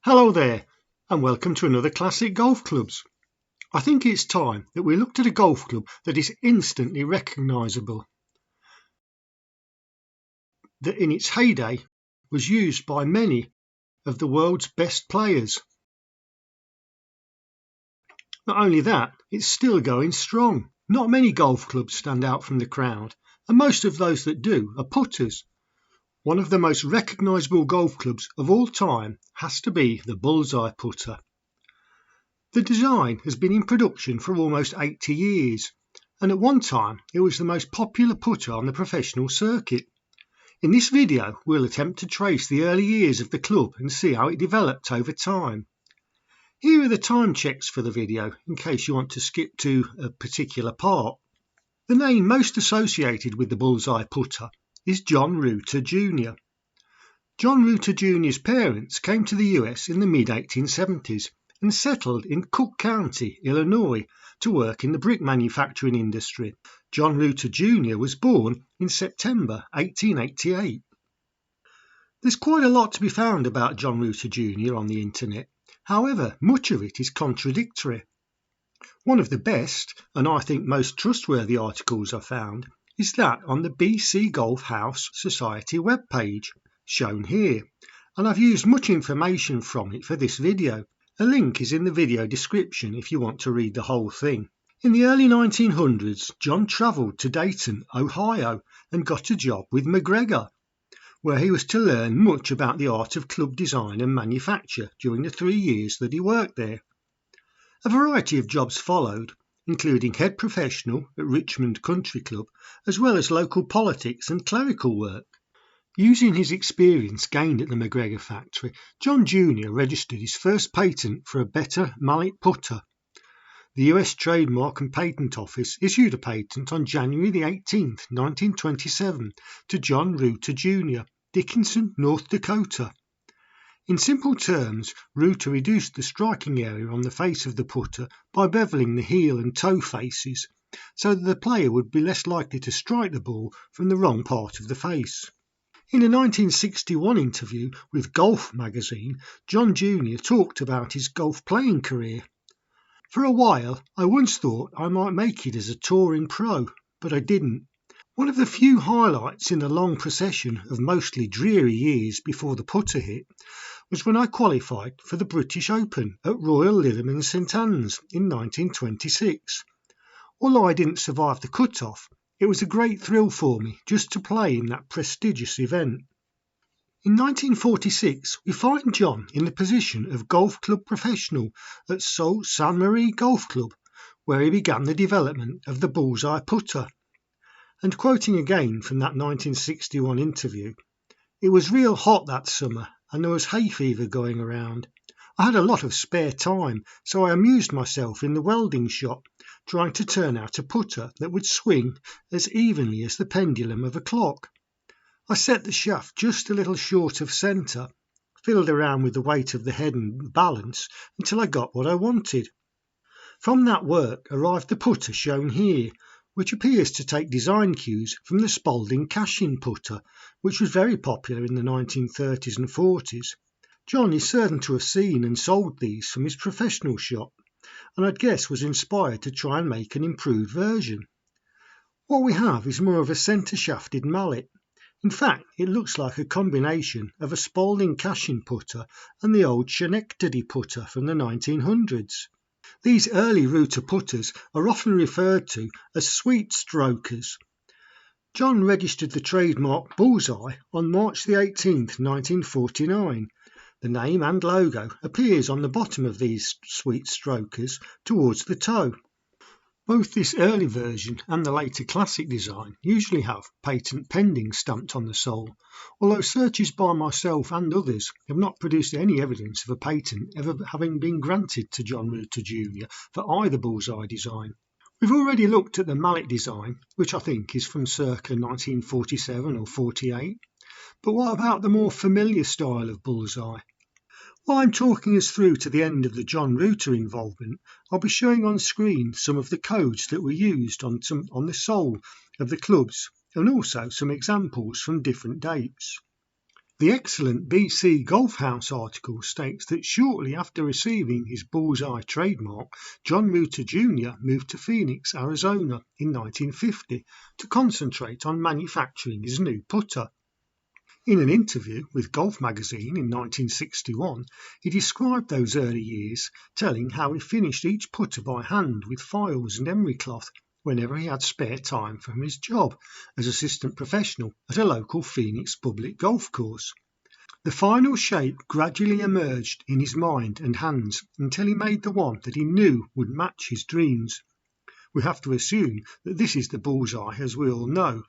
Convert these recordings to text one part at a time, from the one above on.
Hello there, and welcome to another Classic Golf Clubs. I think it's time that we looked at a golf club that is instantly recognisable, that in its heyday was used by many of the world's best players. Not only that, it's still going strong. Not many golf clubs stand out from the crowd, and most of those that do are putters. One of the most recognisable golf clubs of all time has to be the Bullseye putter. The design has been in production for almost 80 years, and at one time it was the most popular putter on the professional circuit. In this video, we'll attempt to trace the early years of the club and see how it developed over time. Here are the time checks for the video, in case you want to skip to a particular part. The name most associated with the Bullseye putter is John Reuter Jr. John Reuter Jr.'s parents came to the US in the mid-1870s and settled in Cook County, Illinois, to work in the brick manufacturing industry. John Reuter Jr. was born in September 1888. There's quite a lot to be found about John Reuter Jr. on the internet. However, much of it is contradictory. One of the best, and I think most trustworthy articles I found, is that on the BC Golf House Society webpage, shown here, and I've used much information from it for this video. A link is in the video description if you want to read the whole thing. In the early 1900s, John travelled to Dayton, Ohio, and got a job with McGregor, where he was to learn much about the art of club design and manufacture during the 3 years that he worked there. A variety of jobs followed, including head professional at Richmond Country Club, as well as local politics and clerical work. Using his experience gained at the McGregor factory, John Jr. registered his first patent for a better mallet putter. The US Trademark and Patent Office issued a patent on January 18, 1927, to John Reuter Jr., Dickinson, North Dakota. In simple terms, Reuter reduced the striking area on the face of the putter by beveling the heel and toe faces, so that the player would be less likely to strike the ball from the wrong part of the face. In a 1961 interview with Golf magazine, John Jr. talked about his golf playing career. For a while, I once thought I might make it as a touring pro, but I didn't. One of the few highlights in the long procession of mostly dreary years before the putter hit was when I qualified for the British Open at Royal Lytham St Anne's in 1926. Although I didn't survive the cut-off, it was a great thrill for me just to play in that prestigious event. In 1946, we find John in the position of golf club professional at Sault Ste. Marie Golf Club, where he began the development of the Bullseye putter. And quoting again from that 1961 interview, "It was real hot that summer and there was hay fever going around. I had a lot of spare time, so I amused myself in the welding shop, trying to turn out a putter that would swing as evenly as the pendulum of a clock. I set the shaft just a little short of centre, fiddled around with the weight of the head and balance until I got what I wanted. From that work arrived the putter shown here, which appears to take design cues from the Spalding cash-in putter, which was very popular in the 1930s and 40s. John is certain to have seen and sold these from his professional shop, and I'd guess was inspired to try and make an improved version. What we have is more of a centre-shafted mallet. In fact, it looks like a combination of a Spalding cash-in putter and the old Schenectady putter from the 1900s. These early Reuter putters are often referred to as sweet strokers. John registered the trademark Bullseye on March 18, 1949. The name and logo appears on the bottom of these sweet strokers towards the toe. Both this early version and the later classic design usually have patent pending stamped on the sole, although searches by myself and others have not produced any evidence of a patent ever having been granted to John Reuter Jr. for either Bullseye design. We've already looked at the mallet design, which I think is from circa 1947 or 48, but what about the more familiar style of Bullseye? While I'm talking us through to the end of the John Reuter involvement, I'll be showing on screen some of the codes that were used on the sole of the clubs, and also some examples from different dates. The excellent BC Golf House article states that shortly after receiving his Bullseye trademark, John Reuter Jr. moved to Phoenix, Arizona in 1950 to concentrate on manufacturing his new putter. In an interview with Golf magazine in 1961, he described those early years, telling how he finished each putter by hand with files and emery cloth whenever he had spare time from his job as assistant professional at a local Phoenix public golf course. The final shape gradually emerged in his mind and hands until he made the one that he knew would match his dreams. We have to assume that this is the Bullseye as we all know,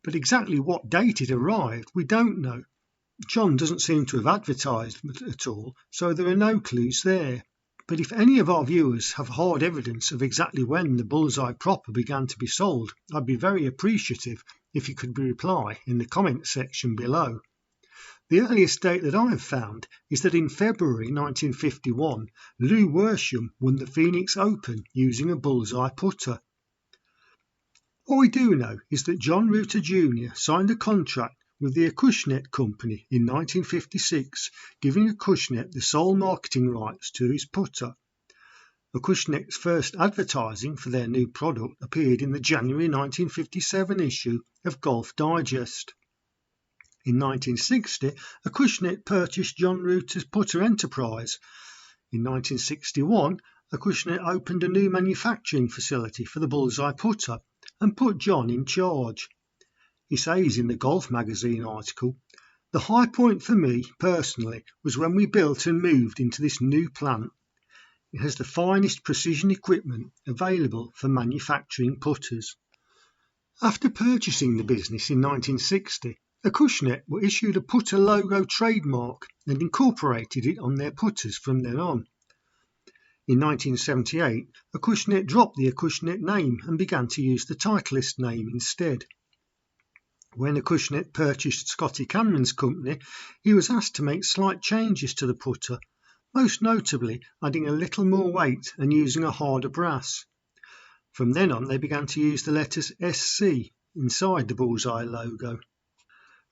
but exactly what date it arrived we don't know. John doesn't seem to have advertised at all, so there are no clues there. But if any of our viewers have hard evidence of exactly when the Bullseye proper began to be sold, I'd be very appreciative if you could reply in the comment section below. The earliest date that I have found is that in February 1951, Lou Worsham won the Phoenix Open using a Bullseye putter. What we do know is that John Reuter Jr. signed a contract with the Acushnet Company in 1956, giving Acushnet the sole marketing rights to his putter. Acushnet's first advertising for their new product appeared in the January 1957 issue of Golf Digest. In 1960, Acushnet purchased John Reuter's putter enterprise. In 1961, Acushnet opened a new manufacturing facility for the Bullseye putter and put John in charge. He says in the Golf magazine article, "The high point for me, personally, was when we built and moved into this new plant. It has the finest precision equipment available for manufacturing putters." After purchasing the business in 1960, Acushnet were issued a putter logo trademark and incorporated it on their putters from then on. In 1978, Acushnet dropped the Acushnet name and began to use the Titleist name instead. When Acushnet purchased Scotty Cameron's company, he was asked to make slight changes to the putter, most notably adding a little more weight and using a harder brass. From then on, they began to use the letters SC inside the Bullseye logo.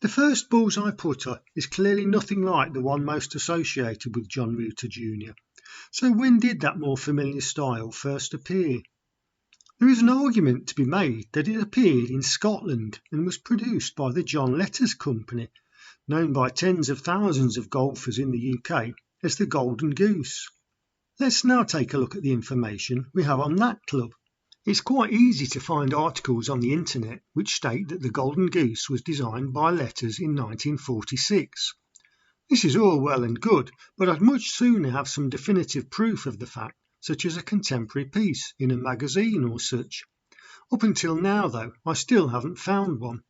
The first Bullseye putter is clearly nothing like the one most associated with John Reuter Jr. So when did that more familiar style first appear? There is an argument to be made that it appeared in Scotland and was produced by the John Letters Company, known by tens of thousands of golfers in the UK as the Golden Goose. Let's now take a look at the information we have on that club. It's quite easy to find articles on the internet which state that the Golden Goose was designed by Letters in 1946. This is all well and good, but I'd much sooner have some definitive proof of the fact, such as a contemporary piece in a magazine or such. Up until now, though, I still haven't found one.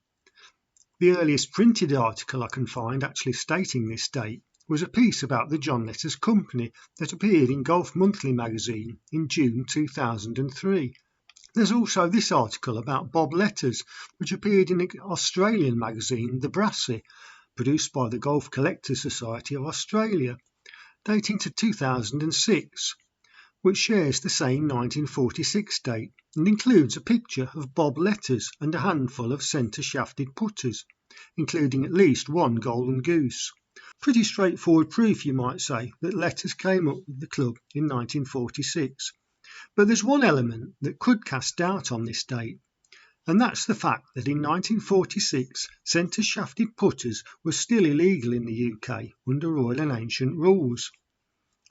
The earliest printed article I can find actually stating this date was a piece about the John Letters Company that appeared in Golf Monthly magazine in June 2003. There's also this article about Bob Letters, which appeared in the Australian magazine The Brassy, produced by the Golf Collectors Society of Australia, dating to 2006, which shares the same 1946 date and includes a picture of Bob Letters and a handful of centre-shafted putters, including at least one Golden Goose. Pretty straightforward proof, you might say, that Letters came up with the club in 1946. But there's one element that could cast doubt on this date, and that's the fact that in 1946 centre-shafted putters were still illegal in the UK under Royal and Ancient rules.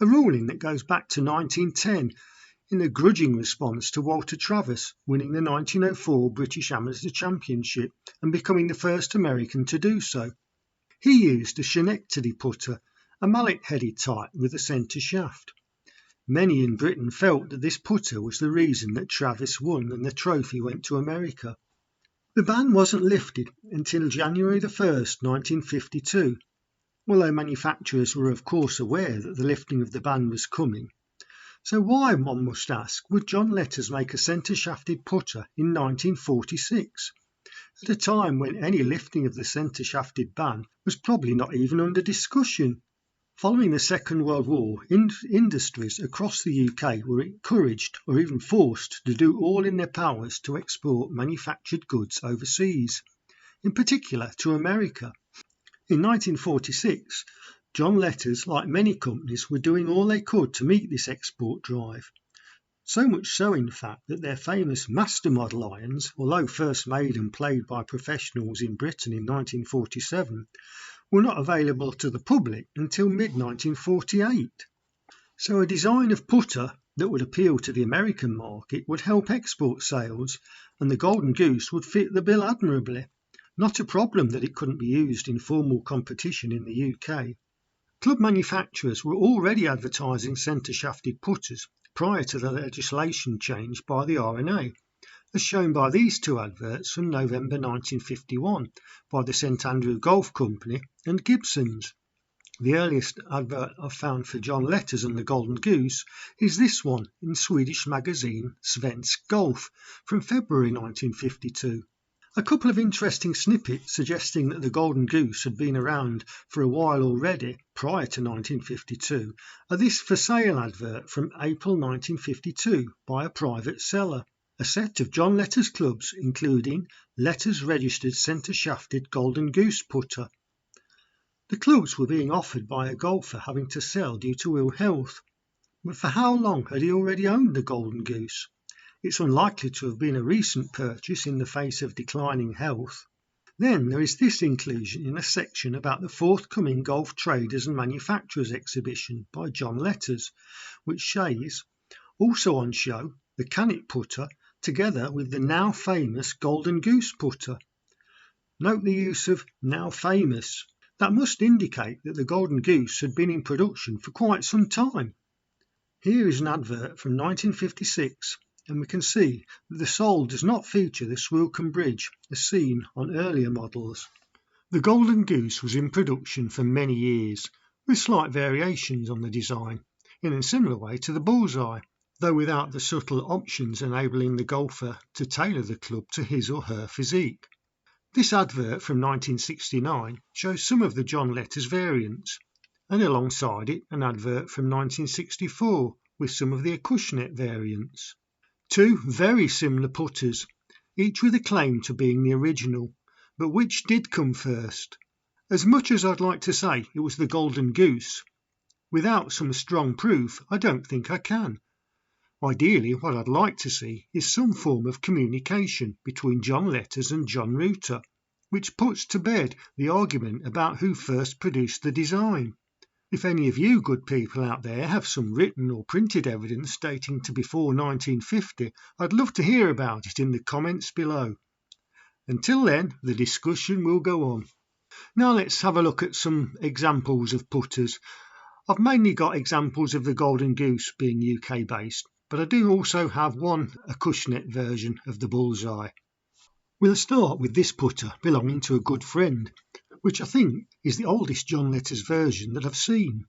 A ruling that goes back to 1910 in a grudging response to Walter Travis winning the 1904 British Amateur Championship and becoming the first American to do so. He used a Schenectady putter, a mallet-headed type with a centre shaft. Many in Britain felt that this putter was the reason that Travis won and the trophy went to America. The ban wasn't lifted until January 1st, 1952, although manufacturers were of course aware that the lifting of the ban was coming. So why, one must ask, would John Letters make a centre-shafted putter in 1946, at a time when any lifting of the centre-shafted ban was probably not even under discussion? Following the Second World War, industries across the UK were encouraged or even forced to do all in their powers to export manufactured goods overseas, in particular to America. In 1946, John Letters, like many companies, were doing all they could to meet this export drive. So much so, in fact, that their famous master model irons, although first made and played by professionals in Britain in 1947, were not available to the public until mid-1948. So a design of putter that would appeal to the American market would help export sales, and the Golden Goose would fit the bill admirably. Not a problem that it couldn't be used in formal competition in the UK. Club manufacturers were already advertising centre-shafted putters prior to the legislation change by the R&A, as shown by these two adverts from November 1951 by the St Andrew Golf Company and Gibson's. The earliest advert I've found for John Letters and the Golden Goose is this one in Swedish magazine Svensk Golf from February 1952. A couple of interesting snippets suggesting that the Golden Goose had been around for a while already prior to 1952 are this for sale advert from April 1952 by a private seller. A set of John Letters clubs including Letters registered centre-shafted Golden Goose putter. The clubs were being offered by a golfer having to sell due to ill health. But for how long had he already owned the Golden Goose? It's unlikely to have been a recent purchase in the face of declining health. Then there is this inclusion in a section about the forthcoming Golf Traders and Manufacturers exhibition by John Letters, which says, also on show, the Cannet putter together with the now famous Golden Goose putter. Note the use of now famous. That must indicate that the Golden Goose had been in production for quite some time. Here is an advert from 1956. And we can see that the sole does not feature the Swilcan bridge as seen on earlier models. The Golden Goose was in production for many years, with slight variations on the design, in a similar way to the Bullseye, though without the subtle options enabling the golfer to tailor the club to his or her physique. This advert from 1969 shows some of the John Letters variants, and alongside it an advert from 1964 with some of the Acushnet variants. Two very similar putters, each with a claim to being the original, but which did come first? As much as I'd like to say it was the Golden Goose, without some strong proof I don't think I can. Ideally what I'd like to see is some form of communication between John Letters and John Reuter, which puts to bed the argument about who first produced the design. If any of you good people out there have some written or printed evidence dating to before 1950, I'd love to hear about it in the comments below. Until then, the discussion will go on. Now let's have a look at some examples of putters. I've mainly got examples of the Golden Goose being UK based, but I do also have one Acushnet version of the Bullseye. We'll start with this putter belonging to a good friend, which I think is the oldest John Letters version that I've seen.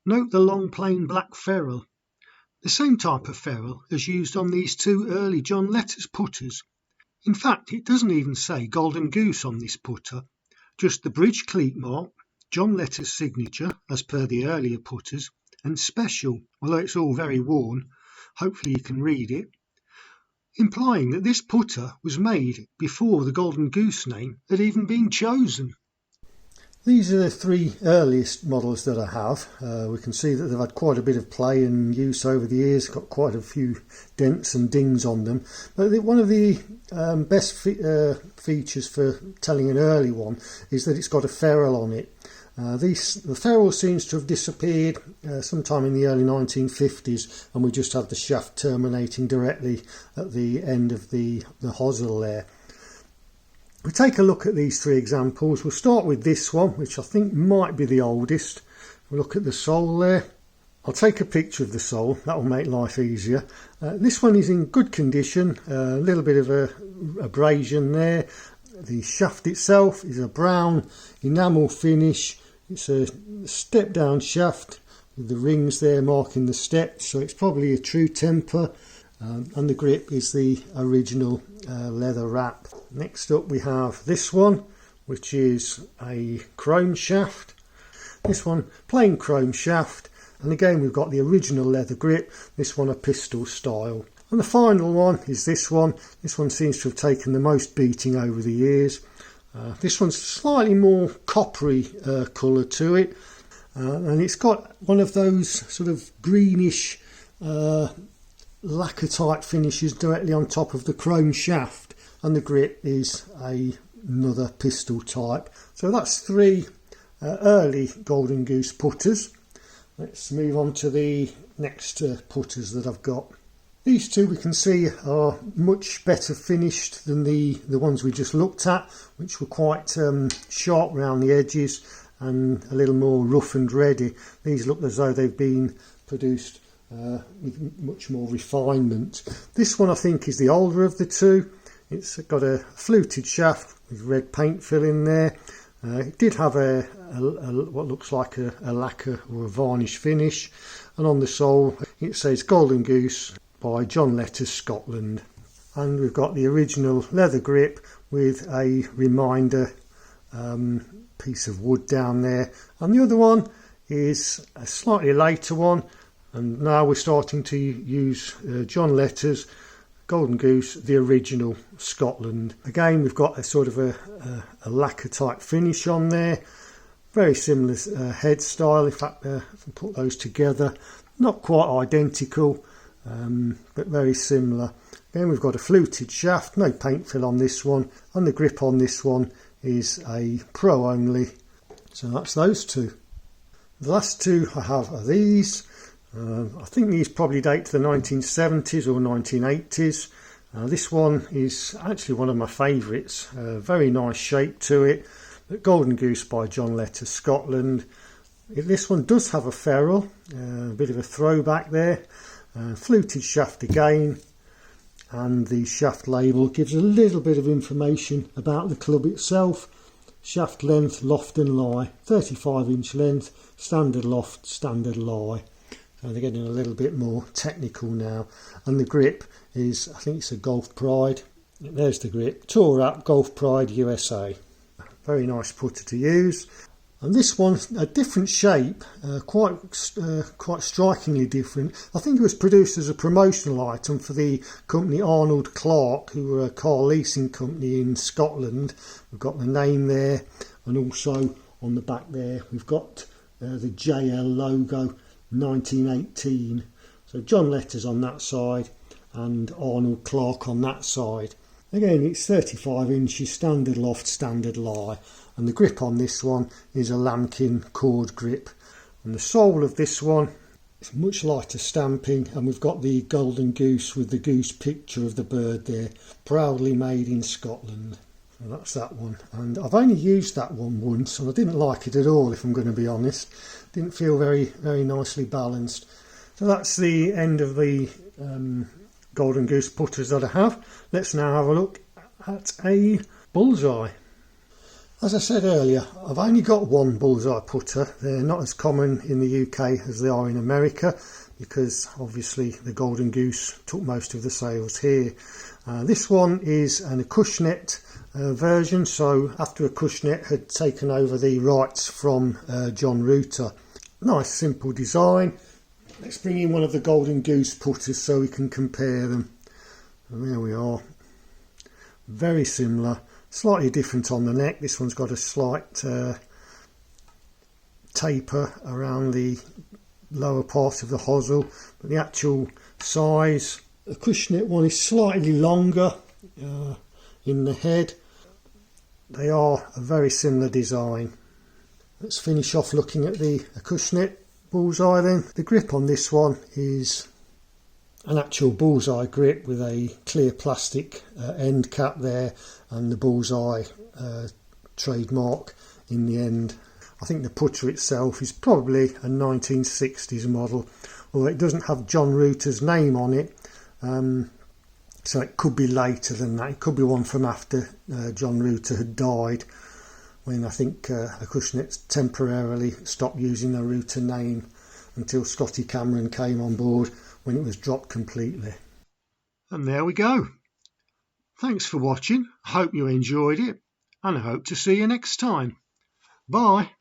Note the long plain black ferrule, the same type of ferrule as used on these two early John Letters putters. In fact, it doesn't even say Golden Goose on this putter, just the bridge cleat mark, John Letters signature as per the earlier putters, and special, although it's all very worn, hopefully you can read it, implying that this putter was made before the Golden Goose name had even been chosen. These are the three earliest models that I have. We can see that they've had quite a bit of play and use over the years, got quite a few dents and dings on them. But one of the best features for telling an early one is that it's got a ferrule on it. The ferrule seems to have disappeared sometime in the early 1950s, and we just have the shaft terminating directly at the end of the hosel there. We take a look at these three examples. We'll start with this one, which I think might be the oldest. We'll look at the sole there. I'll take a picture of the sole, that will make life easier. This one is in good condition, a little bit of abrasion there. The shaft itself is a brown enamel finish. It's a step down shaft with the rings there marking the steps, so it's probably a true temper. And the grip is the original leather wrap. Next up we have this one, which is a chrome shaft. This one plain chrome shaft, and again we've got the original leather grip, this one a pistol style. And the final one is this one. This one seems to have taken the most beating over the years. This one's slightly more coppery colour to it, and it's got one of those sort of greenish lacquer type finishes directly on top of the chrome shaft, and the grip is another pistol type. So that's three early Golden Goose putters. Let's move on to the next putters that I've got. These two we can see are much better finished than the ones we just looked at, which were quite sharp around the edges and a little more rough and ready. These look as though they've been produced with much more refinement. This one I think is the older of the two. It's got a fluted shaft with red paint fill in there. It did have a what looks like a lacquer or a varnish finish, and on the sole it says Golden Goose by John Reuter, Scotland. And we've got the original leather grip with a reminder piece of wood down there, and the other one is a slightly later one, and now we're starting to use John Reuter's Golden Goose, the original, Scotland. Again, we've got a sort of a lacquer type finish on there, very similar head style. In fact, if I put those together, not quite identical, but very similar. Then we've got a fluted shaft, no paint fill on this one, and the grip on this one is a pro only. So that's those two. The last two I have are these. I think these probably date to the 1970s or 1980s. This one is actually one of my favourites. Very nice shape to it. The Golden Goose by John Reuter, Scotland. This one does have a ferrule, a bit of a throwback there. Fluted shaft again, and the shaft label gives a little bit of information about the club itself. Shaft length, loft and lie, 35-inch length, standard loft, standard lie. So they're getting a little bit more technical now. And the grip is, I think it's a Golf Pride. There's the grip, Tour Up Golf Pride USA. Very nice putter to use. And this one's a different shape, quite strikingly different. I think it was produced as a promotional item for the company Arnold Clark, who were a car leasing company in Scotland. We've got the name there, and also on the back there we've got the JL logo, 1918. So John Reuter's on that side and Arnold Clark on that side. Again, it's 35 inches, standard loft, standard lie, and the grip on this one is a lambkin cord grip. And the sole of this one is much lighter stamping, and we've got the Golden Goose with the goose picture of the bird there, proudly made in Scotland. So that's that one, and I've only used that one once and I didn't like it at all, if I'm going to be honest. Didn't feel very nicely balanced. So that's the end of the Golden Goose putters that I have. Let's now have a look at a Bullseye. As I said earlier, I've only got one Bullseye putter. They're not as common in the UK as they are in America, because obviously the Golden Goose took most of the sales here. This one is an Acushnet version, so after Acushnet had taken over the rights from John Reuter. Nice simple design. Let's bring in one of the Golden Goose putters so we can compare them. And there we are. Very similar. Slightly different on the neck. This one's got a slight taper around the lower part of the hosel. But the actual size, the Acushnet one is slightly longer in the head. They are a very similar design. Let's finish off looking at the Acushnet Bullseye then. The grip on this one is an actual Bullseye grip with a clear plastic end cap there, and the Bullseye trademark in the end. I think the putter itself is probably a 1960s model, although it doesn't have John Reuter's name on it, so it could be later than that. It could be one from after John Reuter had died, when I think Acushnet temporarily stopped using the Reuter name until Scotty Cameron came on board, when it was dropped completely. And there we go. Thanks for watching. I hope you enjoyed it, and I hope to see you next time. Bye.